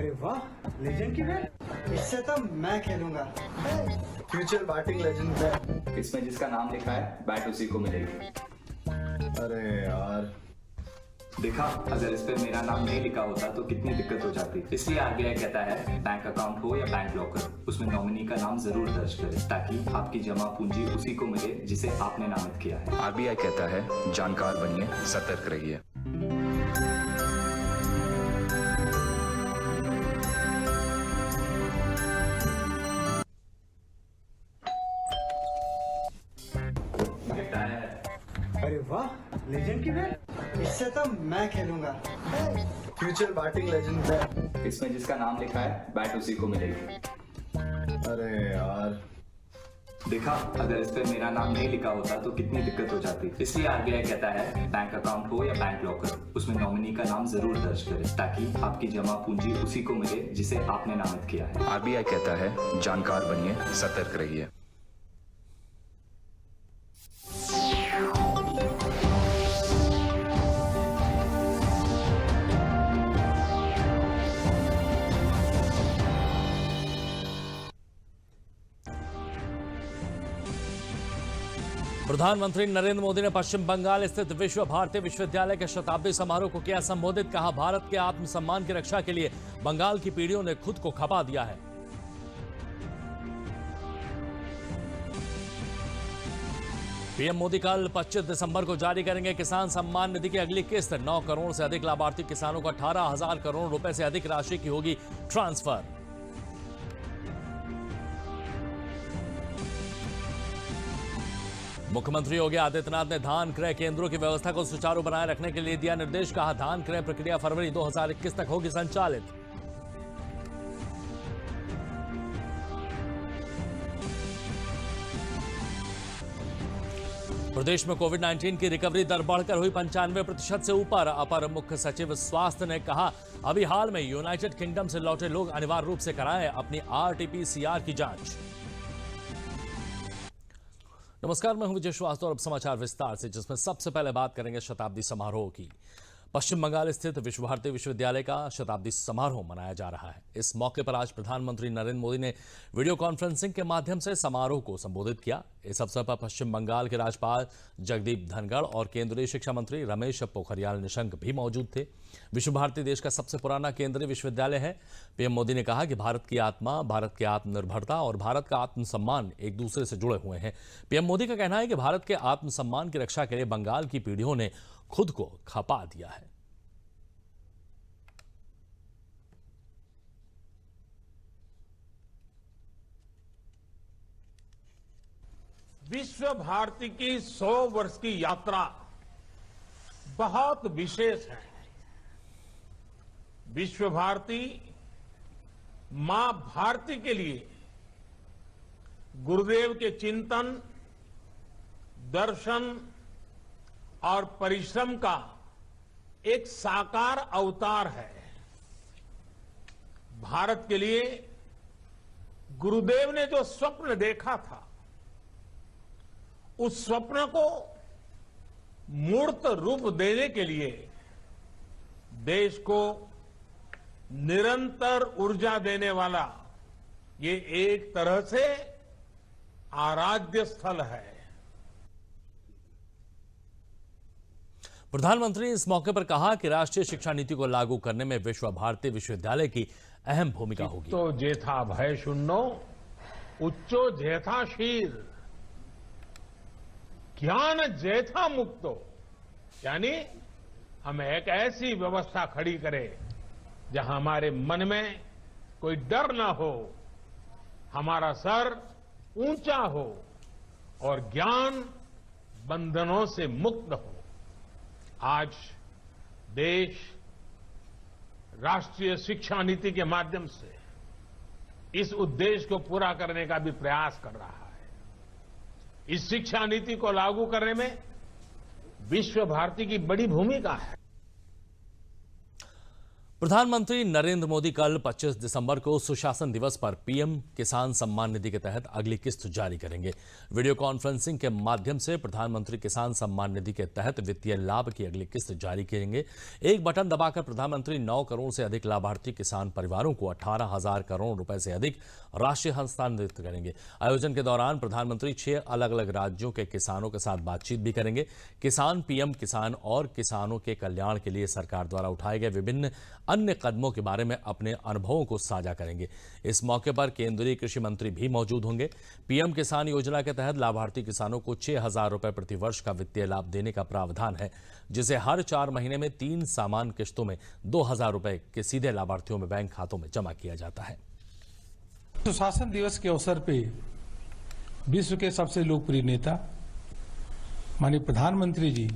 अरे वाह, लेजेंड की बैट। इससे तो मैं खेलूंगा। फ्यूचर बैटिंग लेजेंड है। इसमें जिसका नाम लिखा है बैट उसी को मिलेगी। अरे यार, देखा, अगर इस पे मेरा नाम नहीं लिखा होता तो कितनी दिक्कत हो जाती। इसलिए आरबीआई कहता है बैंक अकाउंट हो या बैंक लॉकर, उसमें नॉमिनी का नाम जरूर दर्ज करें ताकि आपकी जमा पूंजी उसी को मिले जिसे आपने नामित किया है। आरबीआई कहता है जानकार बनिए, सतर्क रहिए। अरे वाह, लेजेंड की बैट। इससे तो मैं खेलूंगा। फ्यूचर बैटिंग लेजेंड है। इसमें जिसका नाम लिखा है बैट उसी को मिलेगी। अरे यार, देखा, अगर इस पे मेरा नाम नहीं लिखा होता तो कितनी दिक्कत हो जाती। इसलिए आरबीआई कहता है बैंक अकाउंट हो या बैंक लॉकर, उसमें नॉमिनी का नाम जरूर दर्ज करें ताकि आपकी जमा पूंजी उसी को मिले जिसे आपने नामित किया है। आरबीआई कहता है जानकार बनिए, सतर्क रहिए। प्रधानमंत्री नरेंद्र मोदी ने पश्चिम बंगाल स्थित विश्व भारती विश्वविद्यालय के शताब्दी समारोह को किया संबोधित। कहा, भारत के आत्मसम्मान की रक्षा के लिए बंगाल की पीढ़ियों ने खुद को खपा दिया है। पीएम मोदी कल 25 दिसंबर को जारी करेंगे किसान सम्मान निधि की अगली किस्त। 9 करोड़ से अधिक लाभार्थी किसानों को 18,000 करोड़ रुपए से अधिक राशि की होगी ट्रांसफर। मुख्यमंत्री योगी आदित्यनाथ ने धान क्रय केंद्रों की व्यवस्था को सुचारू बनाए रखने के लिए दिया निर्देश। कहा, धान क्रय प्रक्रिया फरवरी 2021 तक होगी संचालित। प्रदेश में कोविड-19 की रिकवरी दर बढ़कर हुई 95% से ऊपर। अपर मुख्य सचिव स्वास्थ्य ने कहा, अभी हाल में यूनाइटेड किंगडम से लौटे लोग अनिवार्य रूप से कराएं अपनी आरटी-पीसीआर की जांच। नमस्कार, मैं हूं विजय श्रीवास्तव और अब समाचार विस्तार से, जिसमें सबसे पहले बात करेंगे शताब्दी समारोह की। पश्चिम बंगाल स्थित विश्व भारती विश्वविद्यालय का शताब्दी समारोह मनाया जा रहा है। इस मौके पर आज प्रधानमंत्री नरेंद्र मोदी ने वीडियो कॉन्फ्रेंसिंग के माध्यम से समारोह को संबोधित किया। इस अवसर पर पश्चिम बंगाल के राज्यपाल जगदीप धनखड़ और केंद्रीय शिक्षा मंत्री रमेश पोखरियाल निशंक भी मौजूद थे। विश्व भारती देश का सबसे पुराना केंद्रीय विश्वविद्यालय है। पीएम मोदी ने कहा कि भारत की आत्मा, भारत की आत्मनिर्भरता और भारत का आत्मसम्मान एक दूसरे से जुड़े हुए हैं। पीएम मोदी का कहना है कि भारत के आत्मसम्मान की रक्षा के लिए बंगाल की पीढ़ियों ने खुद को खपा दिया है। विश्व भारती की 100 वर्ष की यात्रा बहुत विशेष है। विश्व भारती मां भारती के लिए गुरुदेव के चिंतन, दर्शन और परिश्रम का एक साकार अवतार है। भारत के लिए गुरुदेव ने जो स्वप्न देखा था, उस स्वप्न को मूर्त रूप देने के लिए देश को निरंतर ऊर्जा देने वाला ये एक तरह से आराध्य स्थल है। प्रधानमंत्री ने इस मौके पर कहा कि राष्ट्रीय शिक्षा नीति को लागू करने में विश्व भारती विश्वविद्यालय की अहम भूमिका होगी। तो जेथा भय शून्यो उच्चो जेथा शीर ज्ञान जेथा मुक्तो, यानी हम एक ऐसी व्यवस्था खड़ी करें जहां हमारे मन में कोई डर ना हो, हमारा सर ऊंचा हो और ज्ञान बंधनों से मुक्त हो। आज देश राष्ट्रीय शिक्षा नीति के माध्यम से इस उद्देश्य को पूरा करने का भी प्रयास कर रहा है। इस शिक्षा नीति को लागू करने में विश्व भारती की बड़ी भूमिका है। प्रधानमंत्री नरेंद्र मोदी कल 25 दिसंबर को सुशासन दिवस पर पीएम किसान सम्मान निधि के तहत अगली किस्त जारी करेंगे। वीडियो कॉन्फ्रेंसिंग के माध्यम से प्रधानमंत्री किसान सम्मान निधि के तहत वित्तीय लाभ की अगली किस्त जारी करेंगे। एक बटन दबाकर प्रधानमंत्री 9 करोड़ से अधिक लाभार्थी किसान परिवारों को 18,000 करोड़ रुपए से अधिक राशि हस्तांतरित करेंगे। आयोजन के दौरान प्रधानमंत्री 6 अलग अलग राज्यों के किसानों के साथ बातचीत भी करेंगे। किसान, पीएम किसान और किसानों के कल्याण के लिए सरकार द्वारा उठाए गए विभिन्न अन्य कदमों के बारे में अपने अनुभवों को साझा करेंगे। इस मौके पर केंद्रीय कृषि मंत्री भी मौजूद होंगे। पीएम किसान योजना के तहत लाभार्थी किसानों को 6,000 रुपए प्रति वर्ष का वित्तीय लाभ देने का प्रावधान है, जिसे हर 4 महीने में 3 समान किस्तों में 2,000 रुपए के सीधे लाभार्थियों में बैंक खातों में जमा किया जाता है। सुशासन दिवस के अवसर पे विश्व के सबसे लोकप्रिय नेता माननीय प्रधानमंत्री जी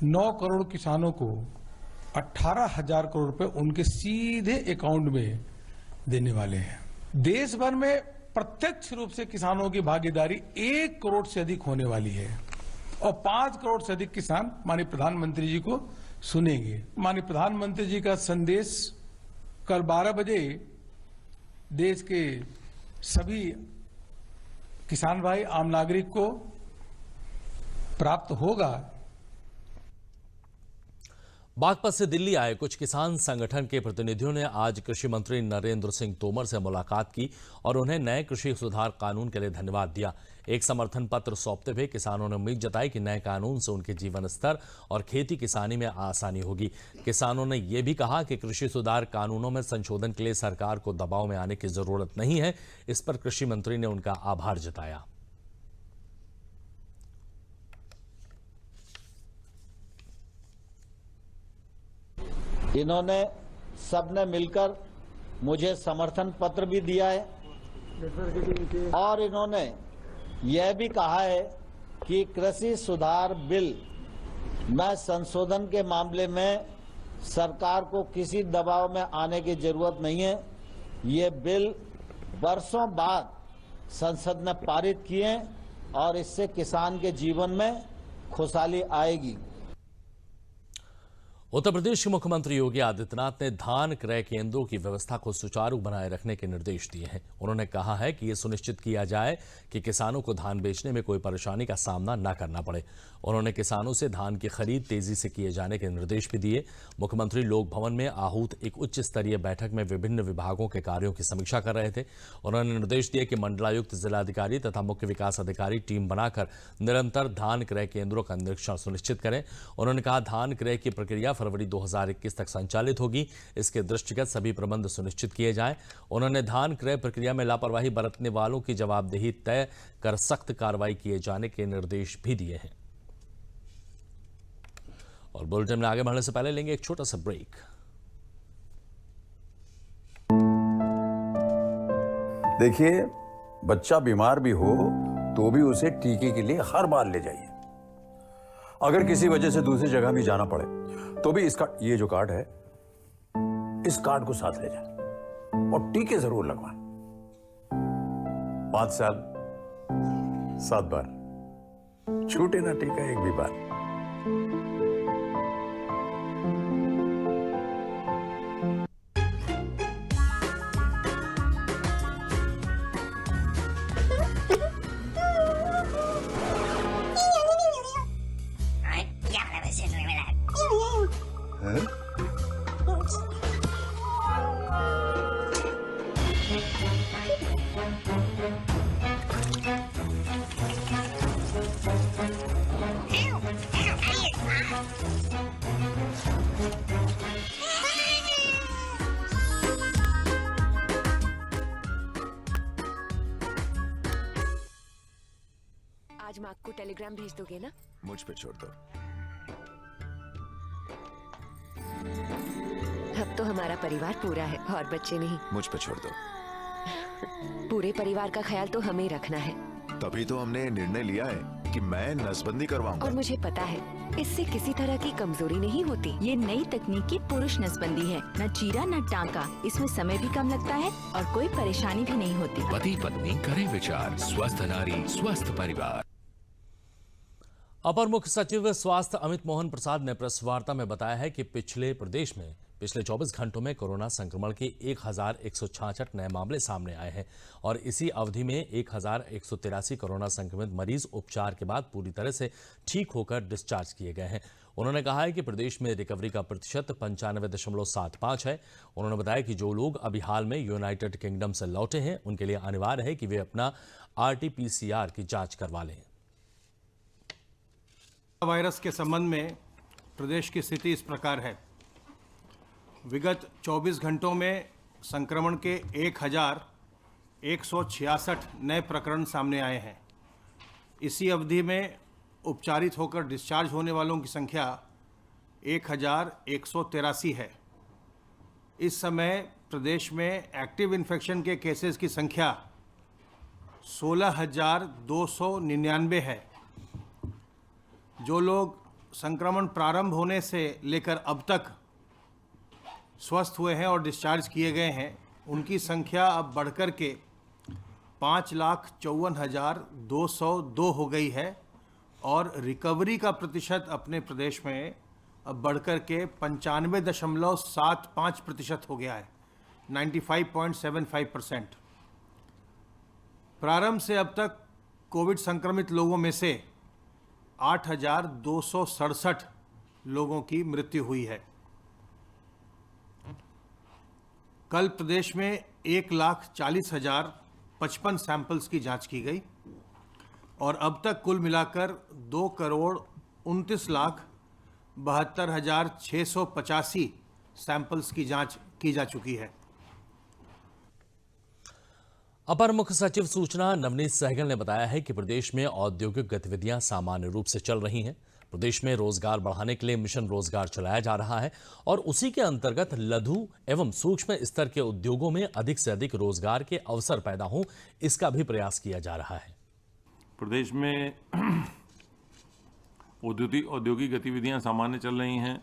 9 करोड़ किसानों को 18,000 करोड़ रुपए उनके सीधे अकाउंट में देने वाले हैं। देश भर में प्रत्यक्ष रूप से किसानों की भागीदारी 1 करोड़ से अधिक होने वाली है और 5 करोड़ से अधिक किसान माननीय प्रधानमंत्री जी को सुनेंगे। माननीय प्रधानमंत्री जी का संदेश कल 12 बजे देश के सभी किसान भाई, आम नागरिक को प्राप्त होगा। बागपत से दिल्ली आए कुछ किसान संगठन के प्रतिनिधियों ने आज कृषि मंत्री नरेंद्र सिंह तोमर से मुलाकात की और उन्हें नए कृषि सुधार कानून के लिए धन्यवाद दिया। एक समर्थन पत्र सौंपते हुए किसानों ने उम्मीद जताई कि नए कानून से उनके जीवन स्तर और खेती किसानी में आसानी होगी। किसानों ने यह भी कहा कि कृषि सुधार कानूनों में संशोधन के लिए सरकार को दबाव में आने की जरूरत नहीं है। इस पर कृषि मंत्री ने उनका आभार जताया। इन्होंने सबने मिलकर मुझे समर्थन पत्र भी दिया है और इन्होंने यह भी कहा है कि कृषि सुधार बिल में संशोधन के मामले में सरकार को किसी दबाव में आने की जरूरत नहीं है। ये बिल वर्षों बाद संसद ने पारित किए और इससे किसान के जीवन में खुशहाली आएगी। उत्तर प्रदेश के मुख्यमंत्री योगी आदित्यनाथ ने धान क्रय केंद्रों की व्यवस्था को सुचारू बनाए रखने के निर्देश दिए हैं। उन्होंने कहा है कि यह सुनिश्चित किया जाए कि किसानों को धान बेचने में कोई परेशानी का सामना न करना पड़े। उन्होंने किसानों से धान की खरीद तेजी से किए जाने के निर्देश भी दिए। मुख्यमंत्री लोक भवन में आहूत एक उच्च स्तरीय बैठक में विभिन्न विभागों के कार्यों की समीक्षा कर रहे थे। उन्होंने निर्देश दिए कि मंडलायुक्त, जिलाधिकारी तथा मुख्य विकास अधिकारी टीम बनाकर निरंतर धान क्रय केंद्रों का निरीक्षण सुनिश्चित करें। उन्होंने कहा धान क्रय की प्रक्रिया फरवरी 2021 तक संचालित होगी। इसके दृष्टिगत सभी प्रबंध सुनिश्चित किए जाएं। उन्होंने धान क्रय प्रक्रिया में लापरवाही बरतने वालों की जवाबदेही तय कर सख्त कार्रवाई किए जाने के निर्देश भी दिए हैं। और बुलेटिन में आगे बढ़ने से पहले लेंगे एक छोटा सा ब्रेक। देखिए, बच्चा बीमार भी हो तो भी उसे टीके के लिए हर बार ले जाइए। अगर किसी वजह से दूसरी जगह भी जाना पड़े तो भी इसका ये जो कार्ड है, इस कार्ड को साथ ले जाए और टीके जरूर लगवाएं। 5 साल 7 बार, छूटे ना टीका एक भी बार। आज माँ को टेलीग्राम भेज दोगे ना? मुझ पे छोड़ दो। अब तो हमारा परिवार पूरा है और बच्चे नहीं। मुझ पे छोड़ दो। पूरे परिवार का ख्याल तो हमें रखना है। तभी तो हमने निर्णय लिया है कि मैं नसबंदी करवाऊंगा। और मुझे पता है इससे किसी तरह की कमजोरी नहीं होती। ये नई तकनीकी पुरुष नसबंदी है, न चीरा न टांका। इसमें समय भी कम लगता है और कोई परेशानी भी नहीं होती। पति पत्नी करें विचार, स्वस्थ नारी स्वस्थ परिवार। अपर मुख्य सचिव स्वास्थ्य अमित मोहन प्रसाद ने प्रेस वार्ता में बताया है कि प्रदेश में पिछले 24 घंटों में कोरोना संक्रमण के 1166 नए मामले सामने आए हैं और इसी अवधि में 1183 कोरोना संक्रमित मरीज उपचार के बाद पूरी तरह से ठीक होकर डिस्चार्ज किए गए हैं। उन्होंने कहा है कि प्रदेश में रिकवरी का प्रतिशत 95.75 है। उन्होंने बताया कि जो लोग अभी हाल में यूनाइटेड किंगडम से लौटे हैं उनके लिए अनिवार्य है कि वे अपना RT-PCR की जांच करवा लें। वायरस के संबंध में प्रदेश की स्थिति इस प्रकार है। विगत 24 घंटों में संक्रमण के 1166 नए प्रकरण सामने आए हैं। इसी अवधि में उपचारित होकर डिस्चार्ज होने वालों की संख्या 1183 है। इस समय प्रदेश में एक्टिव इन्फेक्शन के केसेस की संख्या 16,299 है। जो लोग संक्रमण प्रारंभ होने से लेकर अब तक स्वस्थ हुए हैं और डिस्चार्ज किए गए हैं, उनकी संख्या अब बढ़कर के 5,54,202 हो गई है और रिकवरी का प्रतिशत अपने प्रदेश में अब बढ़कर के 95.75% हो गया है, 95.75%। प्रारंभ से अब तक कोविड संक्रमित लोगों में से 8,267 लोगों की मृत्यु हुई है। कल प्रदेश में 1,40,055 सैंपल्स की जांच की गई और अब तक कुल मिलाकर 2,29,72,685 सैंपल्स की जांच की जा चुकी है। अपर मुख्य सचिव सूचना नवनीत सहगल ने बताया है कि प्रदेश में औद्योगिक गतिविधियां सामान्य रूप से चल रही हैं। प्रदेश में रोजगार बढ़ाने के लिए मिशन रोजगार चलाया जा रहा है और उसी के अंतर्गत लघु एवं सूक्ष्म स्तर के उद्योगों में अधिक से अधिक रोजगार के अवसर पैदा हों, इसका भी प्रयास किया जा रहा है। प्रदेश में औद्योगिक गतिविधियां सामान्य चल रही हैं।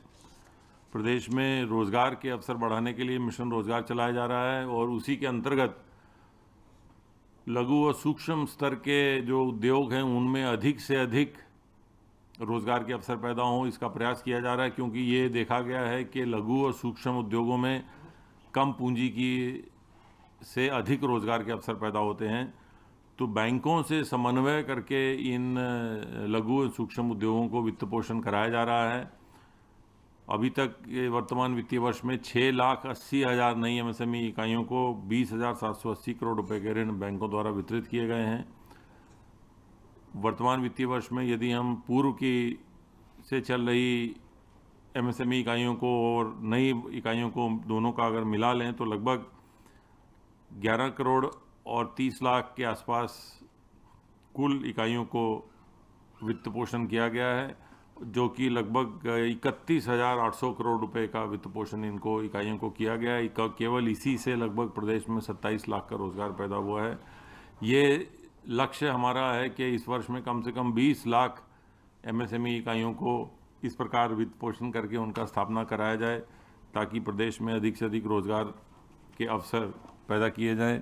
प्रदेश में रोजगार के अवसर बढ़ाने के लिए मिशन रोजगार चलाया जा रहा है और उसी के अंतर्गत लघु और सूक्ष्म स्तर के जो उद्योग हैं उनमें अधिक से अधिक रोजगार के अवसर पैदा हों, इसका प्रयास किया जा रहा है, क्योंकि ये देखा गया है कि लघु और सूक्ष्म उद्योगों में कम पूंजी की से अधिक रोजगार के अवसर पैदा होते हैं। तो बैंकों से समन्वय करके इन लघु और सूक्ष्म उद्योगों को वित्त पोषण कराया जा रहा है। अभी तक वर्तमान वित्तीय वर्ष में 6,80,000 नई MSME इकाइयों को 20,780 करोड़ रुपए के ऋण बैंकों द्वारा वितरित किए गए हैं। वर्तमान वित्तीय वर्ष में यदि हम पूर्व की से चल रही MSME इकाइयों को और नई इकाइयों को दोनों का अगर मिला लें तो लगभग 11 करोड़ और 30 लाख के आसपास कुल इकाइयों को वित्त पोषण किया गया है, जो कि लगभग 31,800 करोड़ रुपए का वित्त पोषण इनको इकाइयों को किया गया है। केवल इसी से लगभग प्रदेश में 27 लाख का रोजगार पैदा हुआ है। ये लक्ष्य हमारा है कि इस वर्ष में कम से कम 20 लाख MSME इकाइयों को इस प्रकार वित्त पोषण करके उनका स्थापना कराया जाए, ताकि प्रदेश में अधिक से अधिक रोजगार के अवसर पैदा किए जाएं।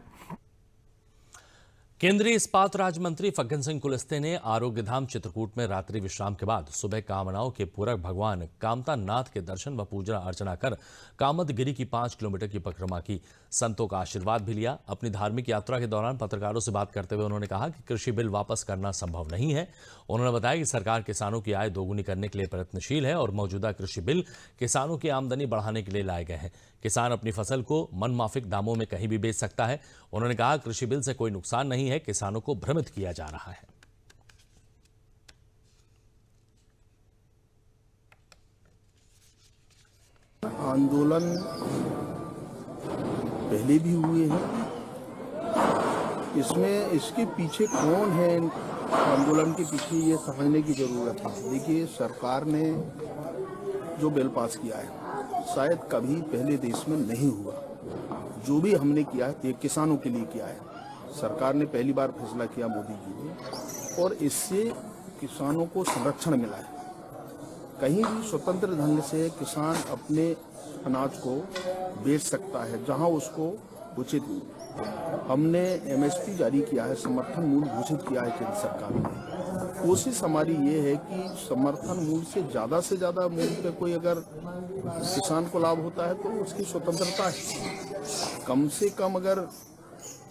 केंद्रीय इस्पात राज्य मंत्री फग्गन सिंह कुलस्ते ने आरोग्य धाम चित्रकूट में रात्रि विश्राम के बाद सुबह कामनाओं के पूरक भगवान कामता नाथ के दर्शन व पूजा अर्चना कर कामदगिरी की 5 किलोमीटर की परिक्रमा की। संतों का आशीर्वाद भी लिया। अपनी धार्मिक यात्रा के दौरान पत्रकारों से बात करते हुए उन्होंने कहा कि कृषि बिल वापस करना संभव नहीं है। उन्होंने बताया कि सरकार किसानों की आय दोगुनी करने के लिए प्रयत्नशील है और मौजूदा कृषि बिल किसानों की आमदनी बढ़ाने के लिए लाए गए हैं। किसान अपनी फसल को मनमाफिक दामों में कहीं भी बेच सकता है। उन्होंने कहा कृषि बिल से कोई नुकसान नहीं है, किसानों को भ्रमित किया जा रहा है। आंदोलन पहले भी हुए हैं, इसमें इसके पीछे कौन है, आंदोलन के पीछे ये समझने की जरूरत है। देखिए, सरकार ने जो बिल पास किया है शायद कभी पहले देश में नहीं हुआ। जो भी हमने किया है ये किसानों के लिए किया है। सरकार ने पहली बार फैसला किया मोदी जी ने, और इससे किसानों को संरक्षण मिला है। कहीं भी स्वतंत्र ढंग से किसान अपने अनाज को बेच सकता है जहां उसको उचित। हमने MSP जारी किया है, समर्थन मूल्य घोषित किया है केंद्र सरकार ने। कोशिश हमारी ये है कि समर्थन मूल्य से ज़्यादा मूल्य पे कोई अगर किसान को लाभ होता है तो उसकी स्वतंत्रता है। कम से कम अगर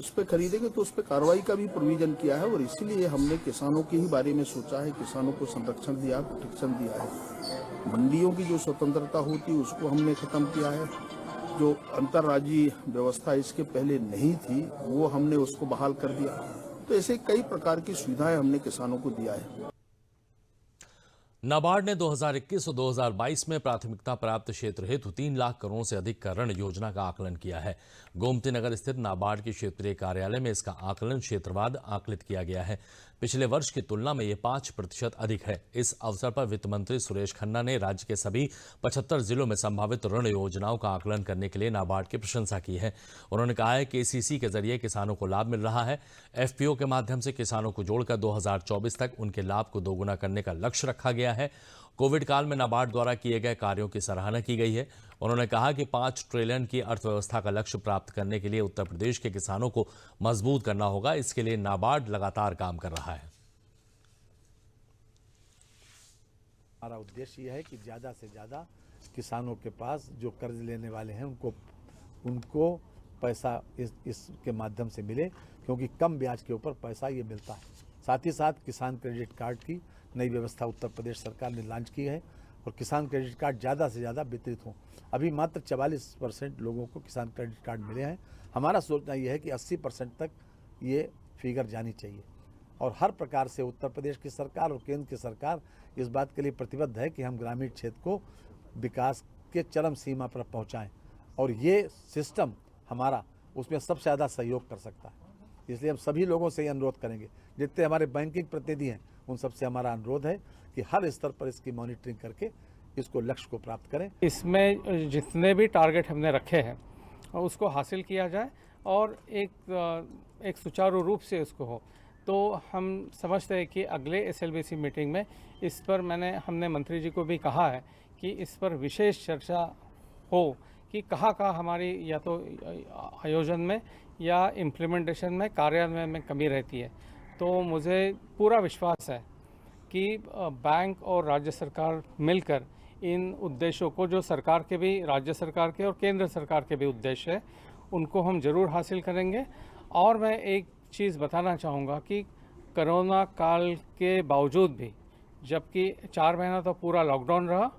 उस पर खरीदेंगे तो उस पर कार्रवाई का भी प्रोविजन किया है और इसीलिए हमने किसानों के ही बारे में सोचा है, किसानों को संरक्षण दिया, प्रोटेक्शन दिया है। मंडियों की जो स्वतंत्रता होती उसको हमने खत्म किया है। जो अंतर्राज्यीय व्यवस्था इसके पहले नहीं थी वो हमने उसको बहाल कर दिया। तो ऐसे कई प्रकार की सुविधाएं हमने किसानों को दिया है। नाबार्ड ने 2021 और 2022 में प्राथमिकता प्राप्त क्षेत्र हेतु 3 लाख करोड़ से अधिक का ऋण योजना का आकलन किया है। गोमती नगर स्थित नाबार्ड के क्षेत्रीय कार्यालय में इसका आकलन क्षेत्रवाद आकलित किया गया है। पिछले वर्ष की तुलना में ये 5% अधिक है। इस अवसर पर वित्त मंत्री सुरेश खन्ना ने राज्य के सभी 75 जिलों में संभावित ऋण योजनाओं का आकलन करने के लिए नाबार्ड की प्रशंसा की है। उन्होंने कहा है कि केसीसी के जरिए किसानों को लाभ मिल रहा है। एफपीओ के माध्यम से किसानों को जोड़कर 2024 तक उनके लाभ को दोगुना करने का लक्ष्य रखा गया है। कोविड काल में नाबार्ड द्वारा किए गए कार्यों की सराहना की गई है। उन्होंने कहा कि 5 ट्रिलियन की अर्थव्यवस्था का लक्ष्य प्राप्त करने के लिए उत्तर प्रदेश के किसानों को मजबूत करना होगा। इसके लिए नाबार्ड लगातार काम कर रहा है। हमारा उद्देश्य यह है कि ज़्यादा से ज़्यादा किसानों के पास जो कर्ज लेने वाले हैं उनको पैसा इसके माध्यम से मिले, क्योंकि कम ब्याज के ऊपर पैसा ये मिलता है। साथ ही साथ किसान क्रेडिट कार्ड की नई व्यवस्था उत्तर प्रदेश सरकार ने लॉन्च की है और किसान क्रेडिट कार्ड ज़्यादा से ज़्यादा वितरित हों। अभी मात्र 44% लोगों को किसान क्रेडिट कार्ड मिले हैं। हमारा सोचना यह है कि 80% तक ये फिगर जानी चाहिए और हर प्रकार से उत्तर प्रदेश की सरकार और केंद्र की सरकार इस बात के लिए प्रतिबद्ध है कि हम ग्रामीण क्षेत्र को विकास के चरम सीमा पर पहुँचाएँ और ये सिस्टम हमारा उसमें सबसे ज़्यादा सहयोग कर सकता है। इसलिए हम सभी लोगों से ये अनुरोध करेंगे, जितने हमारे बैंकिंग प्रतिनिधि हैं उन सबसे हमारा अनुरोध है कि हर स्तर पर इसकी मॉनिटरिंग करके इसको लक्ष्य को प्राप्त करें। इसमें जितने भी टारगेट हमने रखे हैं उसको हासिल किया जाए और एक सुचारू रूप से उसको हो। तो हम समझते हैं कि अगले SLBC मीटिंग में इस पर हमने मंत्री जी को भी कहा है कि इस पर विशेष चर्चा हो कि कहाँ हमारी या तो आयोजन में या इम्प्लीमेंटेशन में, कार्यान्वयन में कमी रहती है। तो मुझे पूरा विश्वास है कि बैंक और राज्य सरकार मिलकर इन उद्देश्यों को, जो सरकार के भी, राज्य सरकार के और केंद्र सरकार के भी उद्देश्य है, उनको हम जरूर हासिल करेंगे। और मैं एक चीज़ बताना चाहूँगा कि कोरोना काल के बावजूद भी, जबकि 4 महीना तो पूरा लॉकडाउन रहा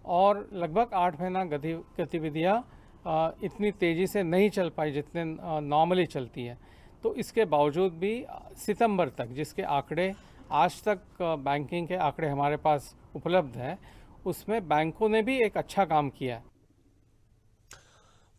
और लगभग 8 महीना गतिविधियाँ इतनी तेज़ी से नहीं चल पाई जितने नॉर्मली चलती है, तो इसके बावजूद भी सितंबर तक, जिसके आंकड़े आज तक बैंकिंग के आंकड़े हमारे पास उपलब्ध हैं, उसमें बैंकों ने भी एक अच्छा काम किया है।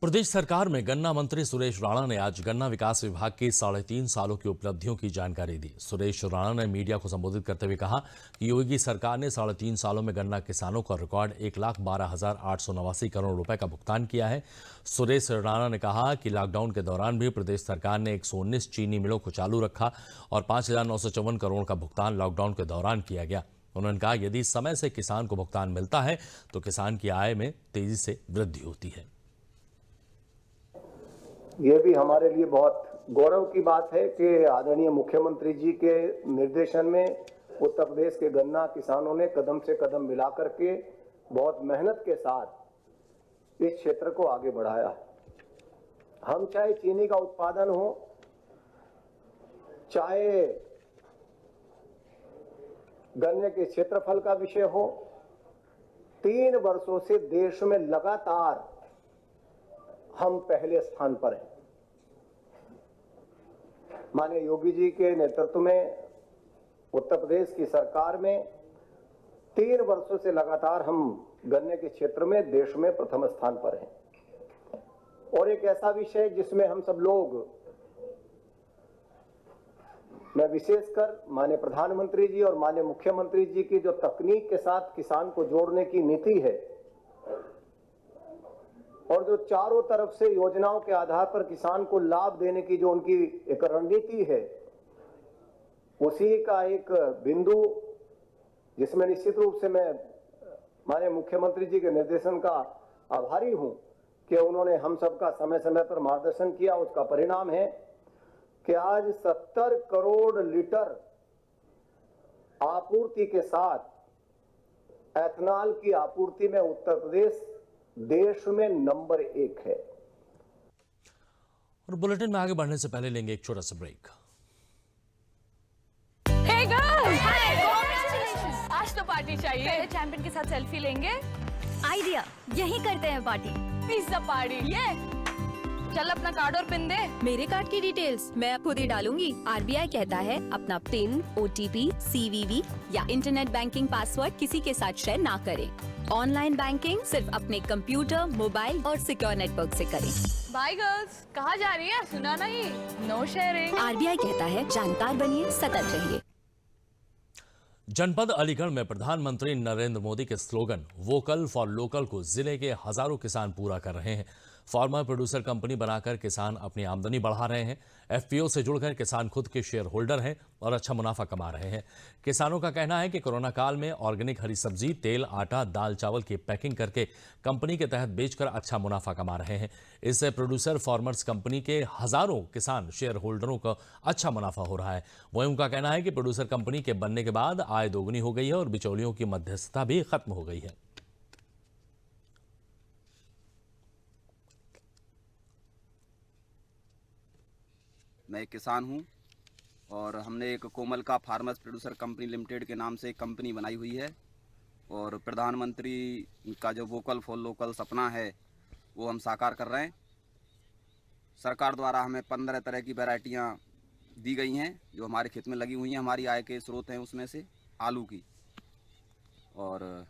प्रदेश सरकार में गन्ना मंत्री सुरेश राणा ने आज गन्ना विकास विभाग की 3.5 सालों की उपलब्धियों की जानकारी दी। सुरेश राणा ने मीडिया को संबोधित करते हुए कहा कि योगी सरकार ने 3.5 सालों में गन्ना किसानों का रिकॉर्ड 1,12,889 करोड़ रुपए का भुगतान किया है। सुरेश राणा ने कहा कि लॉकडाउन के दौरान भी प्रदेश सरकार ने 119 चीनी मिलों को चालू रखा और 5,954 करोड़ का भुगतान लॉकडाउन के दौरान किया गया। उन्होंने कहा यदि समय से किसान को भुगतान मिलता है तो किसान की आय में तेजी से वृद्धि होती है। ये भी हमारे लिए बहुत गौरव की बात है कि आदरणीय मुख्यमंत्री जी के निर्देशन में उत्तर प्रदेश के गन्ना किसानों ने कदम से कदम मिला करके बहुत मेहनत के साथ इस क्षेत्र को आगे बढ़ाया। हम चाहे चीनी का उत्पादन हो, चाहे गन्ने के क्षेत्रफल का विषय हो, 3 वर्षों से देश में लगातार हम पहले स्थान पर हैं। माननीय योगी जी के नेतृत्व में उत्तर प्रदेश की सरकार में 3 वर्षों से लगातार हम गन्ने के क्षेत्र में देश में प्रथम स्थान पर हैं। और एक ऐसा विषय जिसमें हम सब लोग, मैं विशेषकर माननीय प्रधानमंत्री जी और माननीय मुख्यमंत्री जी की जो तकनीक के साथ किसान को जोड़ने की नीति है और जो चारों तरफ से योजनाओं के आधार पर किसान को लाभ देने की जो उनकी एक रणनीति है, उसी का एक बिंदु जिसमें निश्चित रूप से मैं माननीय मुख्यमंत्री जी के निर्देशन का आभारी हूं कि उन्होंने हम सबका समय समय पर मार्गदर्शन किया। उसका परिणाम है कि आज 70 करोड़ लीटर आपूर्ति के साथ एथनॉल की आपूर्ति में उत्तर प्रदेश देश में नंबर 1 है। और बुलेटिन में आगे बढ़ने से पहले लेंगे एक छोटा सा break. Hey girls! Hi! Congratulations! आज तो पार्टी चाहिए। पहले चैंपियन के साथ सेल्फी लेंगे। आइडिया, यही करते हैं पार्टी। Pizza party. ये चल अपना कार्ड और पिन दे। मेरे कार्ड की डिटेल्स मैं खुद ही डालूंगी। आरबीआई कहता है अपना पिन, ओटीपी, सीवीवी या इंटरनेट बैंकिंग पासवर्ड किसी के साथ शेयर ना करें। ऑनलाइन बैंकिंग सिर्फ अपने कंप्यूटर, मोबाइल और सिक्योर नेटवर्क से करें। बाय गर्ल्स, कहाँ जा रही है? सुना नहीं? No sharing. आरबीआई कहता है जानकार बनिए, सतर्क रहिए। जनपद अलीगढ़ में प्रधानमंत्री नरेंद्र मोदी के स्लोगन वोकल फॉर लोकल को जिले के हजारों किसान पूरा कर रहे हैं। फार्मर प्रोड्यूसर कंपनी बनाकर किसान अपनी आमदनी बढ़ा रहे हैं। एफपीओ से जुड़कर किसान खुद के शेयर होल्डर हैं और अच्छा मुनाफा कमा रहे हैं। किसानों का कहना है कि कोरोना काल में ऑर्गेनिक हरी सब्जी, तेल, आटा, दाल, चावल की पैकिंग करके कंपनी के तहत बेचकर अच्छा मुनाफा कमा रहे हैं। इससे प्रोड्यूसर फार्मर्स कंपनी के हजारों किसान शेयर होल्डरों का अच्छा मुनाफा हो रहा है। वहीं उनका कहना है कि प्रोड्यूसर कंपनी के बनने के बाद आय दोगुनी हो गई है और बिचौलियों की मध्यस्थता भी खत्म हो गई है। मैं एक किसान हूं और हमने एक कोमल का फार्मर्स प्रोड्यूसर कंपनी लिमिटेड के नाम से एक कंपनी बनाई हुई है और प्रधानमंत्री का जो वोकल फॉर लोकल सपना है वो हम साकार कर रहे हैं। सरकार द्वारा हमें 15 तरह की वैरायटियां दी गई हैं जो हमारे खेत में लगी हुई हैं। हमारी आय के स्रोत हैं उसमें से आलू की, और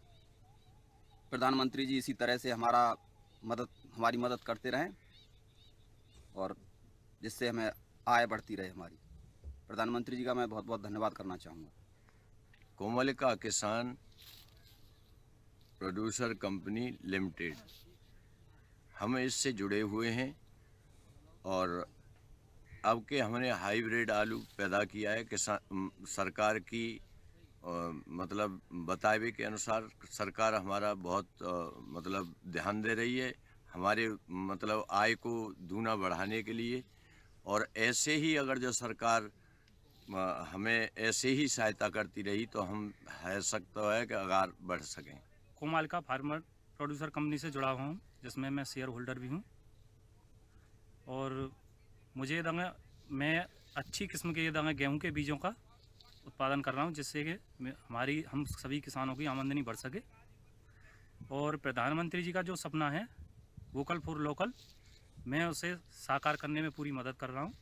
प्रधानमंत्री जी इसी तरह से हमारी मदद करते रहें और जिससे हमें आय बढ़ती रहे हमारी। प्रधानमंत्री जी का मैं बहुत बहुत धन्यवाद करना चाहूँगा। कोमलिका किसान प्रोड्यूसर कंपनी लिमिटेड, हम इससे जुड़े हुए हैं और अब के हमने हाइब्रिड आलू पैदा किया है। किसान सरकार की मतलब बतावे के अनुसार सरकार हमारा बहुत ध्यान दे रही है हमारे आय को दूना बढ़ाने के लिए। और ऐसे ही अगर जो सरकार हमें ऐसे ही सहायता करती रही तो हम है सकता है कि आगे बढ़ सकें। कोमलिका फार्मर प्रोड्यूसर कंपनी से जुड़ा हुआ हूँ जिसमें मैं शेयर होल्डर भी हूँ और मुझे मैं अच्छी किस्म के गेहूं के बीजों का उत्पादन कर रहा हूँ जिससे कि हम सभी किसानों की आमदनी बढ़ सके। और प्रधानमंत्री जी का जो सपना है वोकल फॉर लोकल, मैं उसे साकार करने में पूरी मदद कर रहा हूँ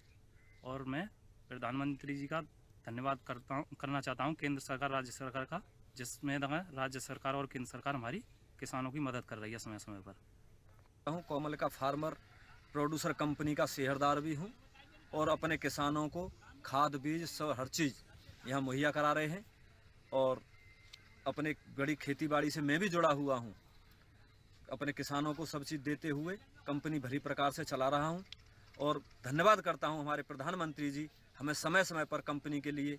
और मैं प्रधानमंत्री जी का धन्यवाद करना चाहता हूँ केंद्र सरकार, राज्य सरकार का, जिसमें राज्य सरकार और केंद्र सरकार हमारी किसानों की मदद कर रही है समय समय पर। कोमलिका फार्मर प्रोड्यूसर कंपनी का शेयरदार भी हूँ और अपने किसानों को खाद बीज सब हर चीज़ यहाँ मुहैया करा रहे हैं और अपने बड़ी खेती बाड़ी से मैं भी जुड़ा हुआ हूँ। अपने किसानों को सब चीज़ देते हुए कंपनी भली प्रकार से चला रहा हूँ और धन्यवाद करता हूँ हमारे प्रधानमंत्री जी हमें समय समय पर कंपनी के लिए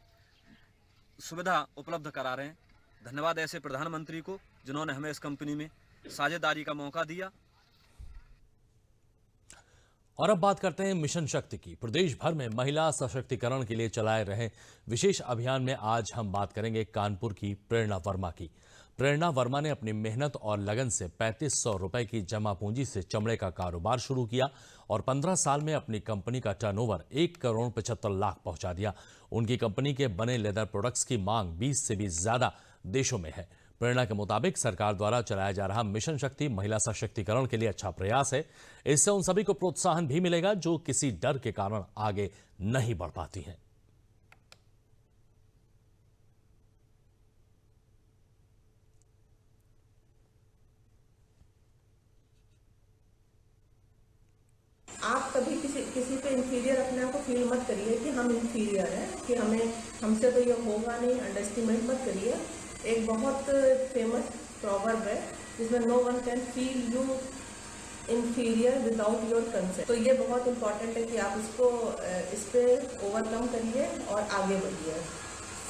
सुविधा उपलब्ध करा रहे हैं। धन्यवाद ऐसे प्रधानमंत्री को जिन्होंने हमें इस कंपनी में साझेदारी का मौका दिया। और अब बात करते हैं मिशन शक्ति की। प्रदेश भर में महिला सशक्तिकरण के लिए चलाए रहे विशेष अभियान में आज हम बात करेंगे कानपुर की प्रेरणा वर्मा की। प्रेरणा वर्मा ने अपनी मेहनत और लगन से 3500 रुपए की जमा पूंजी से चमड़े का कारोबार शुरू किया और 15 साल में अपनी कंपनी का टर्नओवर 1 करोड़ 75 लाख पहुंचा दिया। उनकी कंपनी के बने लेदर प्रोडक्ट्स की मांग 20 से भी ज्यादा देशों में है। प्रेरणा के मुताबिक सरकार द्वारा चलाया जा रहा मिशन शक्ति महिला सशक्तिकरण के लिए अच्छा प्रयास है। इससे उन सभी को प्रोत्साहन भी मिलेगा जो किसी डर के कारण आगे नहीं बढ़ पाती हैं। आप कभी किसी पे इंफीरियर अपने आप को फील मत करिए कि हम इंफीरियर हैं, कि हमसे तो ये होगा नहीं, अंडर एस्टिमेट मत करिए। एक बहुत फेमस प्रॉवर्ब है जिसमें no one can feel you inferior without your consent. तो ये बहुत इंपॉर्टेंट है कि आप इस पे ओवरकम करिए और आगे बढ़िए।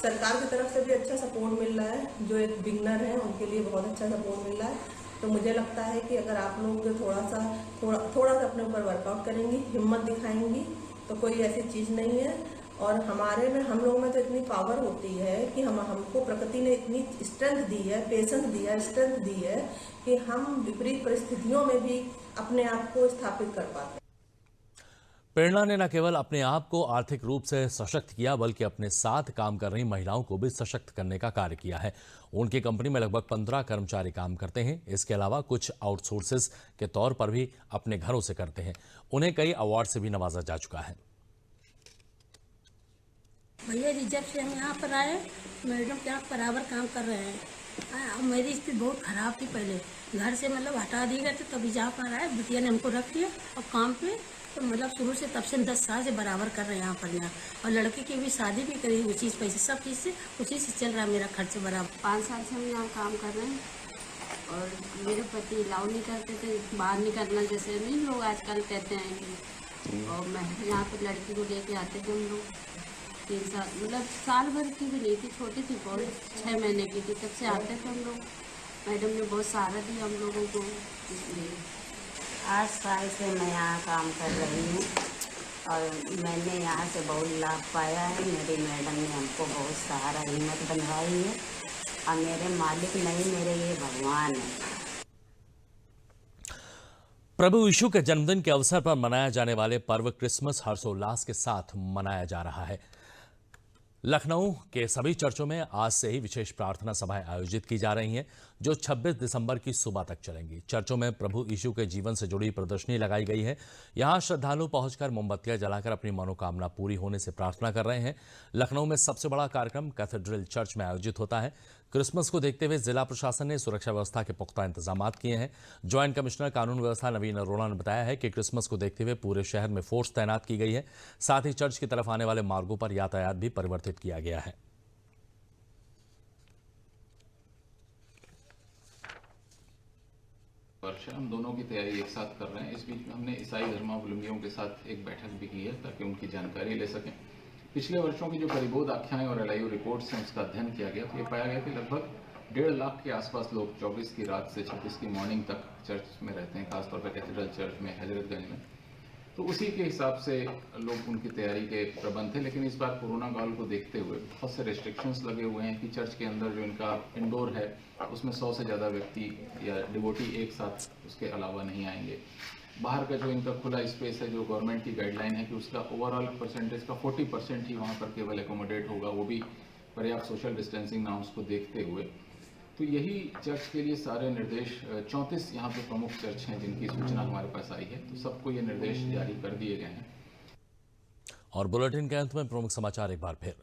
सरकार की तरफ से भी अच्छा सपोर्ट मिल रहा है, जो एक बिगनर है उनके लिए बहुत अच्छा सपोर्ट मिल रहा है। तो मुझे लगता है कि अगर आप लोग थोड़ा सा अपने ऊपर वर्कआउट करेंगी, हिम्मत दिखाएंगी तो कोई ऐसी चीज़ नहीं है और हमारे में हम लोगों में तो इतनी पावर होती है कि हमको प्रकृति ने इतनी स्ट्रेंथ दी है, पेशेंस दिया है, स्ट्रेंथ दी है कि हम विपरीत परिस्थितियों में भी अपने आप को स्थापित कर पाते हैं। प्रेरणा ने न केवल अपने आप को आर्थिक रूप से सशक्त किया बल्कि अपने साथ काम कर रही महिलाओं को भी सशक्त करने का कार्य किया है। उनकी कंपनी में लगभग 15 कर्मचारी काम करते हैं। इसके अलावा कुछ आउटसोर्सेस के तौर पर भी अपने घरों से करते हैं। उन्हें कई अवार्ड से भी नवाजा जा चुका है। भैया जी, जब से हम यहाँ पर आए मैडम के यहाँ बराबर काम कर रहे हैं। मेरी स्थिति बहुत खराब थी, पहले घर से मतलब हटा दिए गए थे, तभी जहाँ पर आए बिटिया ने हमको रख लिया और काम पे तो मतलब शुरू से तब से 10 साल से बराबर कर रहे हैं यहाँ पर। यहाँ और लड़के की भी शादी भी करी, उसी पैसे सब चीज़ से उसी से चल रहा है मेरा खर्च बराबर। 5 साल से हम यहाँ काम कर रहे हैं और मेरे पति अलाउ नहीं करते थे बाहर निकलना, जैसे नहीं लोग आजकल कहते हैं कि, और मैं यहाँ पर लड़की को लेके आते थे हम लोग 3 साल, मतलब साल भर की भी नहीं थी, छोटी थी बहुत, 6 महीने की थी, तब से आते थे हम लोग। मैडम ने बहुत सहारा दिया हम लोगों को। इसलिए 8 साल से मैं यहाँ काम कर रही हूँ और मैंने यहाँ से बहुत लाभ पाया है। मेरी मैडम ने हमको बहुत सहारा हिम्मत बनवाई है और मेरे मालिक नहीं, मेरे ये भगवान है। प्रभु यीशु के जन्मदिन के अवसर पर मनाया जाने वाले पर्व क्रिसमस हर्षोल्लास के साथ मनाया जा रहा है। लखनऊ के सभी चर्चों में आज से ही विशेष प्रार्थना सभाएं आयोजित की जा रही हैं, जो 26 दिसंबर की सुबह तक चलेंगी। चर्चों में प्रभु यीशु के जीवन से जुड़ी प्रदर्शनी लगाई गई है। यहां श्रद्धालु पहुंचकर मोमबत्तियां जलाकर अपनी मनोकामना पूरी होने से प्रार्थना कर रहे हैं। लखनऊ में सबसे बड़ा कार्यक्रम कैथेड्रल चर्च में आयोजित होता है। क्रिसमस को देखते हुए जिला प्रशासन ने सुरक्षा व्यवस्था के पुख्ता इंतजाम किए हैं। ज्वाइंट कमिश्नर कानून व्यवस्था नवीन अरोड़ा ने बताया है कि क्रिसमस को देखते हुए पूरे शहर में फोर्स तैनात की गई है। साथ ही चर्च की तरफ आने वाले मार्गों पर यातायात भी परिवर्तित किया गया है। हम दोनों की तैयारी एक साथ कर रहे हैं। इस बीच में हमने ईसाई धर्मावलंबियों के साथ एक बैठक भी की है ताकि उनकी जानकारी ले सकें। पिछले वर्षों की जो करीबोध आख्याएं और एलआईओ रिपोर्ट्स हैं उसका अध्ययन किया गया तो ये पाया गया कि लगभग 1.5 लाख के आसपास लोग 24 की रात से 26 की मॉर्निंग तक चर्च में रहते हैं, खासतौर पर कैथेड्रल चर्च में हजरतगंज में। तो उसी के हिसाब से लोग उनकी तैयारी के प्रबंध थे। लेकिन इस बार कोरोना काल को देखते हुए बहुत से रेस्ट्रिक्शंस लगे हुए हैं कि चर्च के अंदर जो इनका इंडोर है उसमें 100 से ज़्यादा व्यक्ति या डिवोटी एक साथ उसके अलावा नहीं आएंगे। बाहर का जो इनका खुला स्पेस है, जो गवर्नमेंट की गाइडलाइन है कि उसका ओवरऑल परसेंटेज का 40% ही वहाँ पर केवल एकोमोडेट होगा, वो भी पर्याप्त सोशल डिस्टेंसिंग नॉर्म्स को देखते हुए। तो यही चर्च के लिए सारे निर्देश 34 यहाँ पे प्रमुख चर्च हैं जिनकी सूचना हमारे पास आई है, तो सबको ये निर्देश जारी कर दिए गए हैं। और बुलेटिन के अंत में प्रमुख समाचार एक बार फिर।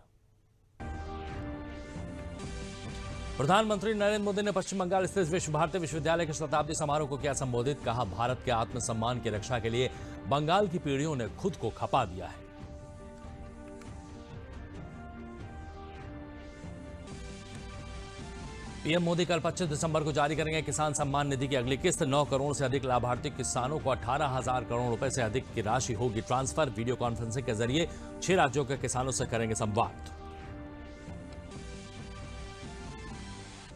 प्रधानमंत्री नरेंद्र मोदी ने पश्चिम बंगाल स्थित विश्व भारती विश्वविद्यालय के शताब्दी समारोह को किया संबोधित। कहा, भारत के आत्मसम्मान की रक्षा के लिए बंगाल की पीढ़ियों ने खुद को खपा दिया है। पीएम मोदी कल 25 दिसंबर को जारी करेंगे किसान सम्मान निधि की अगली किस्त। 9 करोड़ से अधिक लाभार्थी किसानों को 18,000 करोड़ रुपए से अधिक की राशि होगी ट्रांसफर। वीडियो कॉन्फ्रेंसिंग के जरिए 6 राज्यों के किसानों से करेंगे संवाद।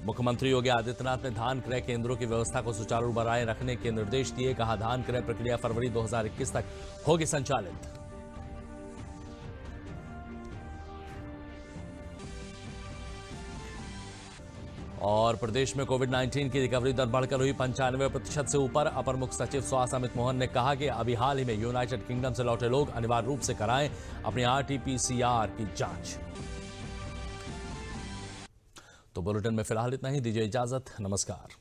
मुख्यमंत्री योगी आदित्यनाथ ने धान क्रय केंद्रों की व्यवस्था को सुचारू बनाए रखने के निर्देश दिए। कहा, धान क्रय प्रक्रिया फरवरी 2021 तक होगी संचालित। और प्रदेश में कोविड-19 की रिकवरी दर बढ़कर हुई 95% से ऊपर। अपर मुख्य सचिव स्वास्थ्य अमित मोहन ने कहा कि अभी हाल ही में यूनाइटेड किंगडम से लौटे लोग अनिवार्य रूप से कराएं अपनी RT-PCR की जांच। तो बुलेटिन में फिलहाल इतना ही। दीजिए इजाजत। नमस्कार।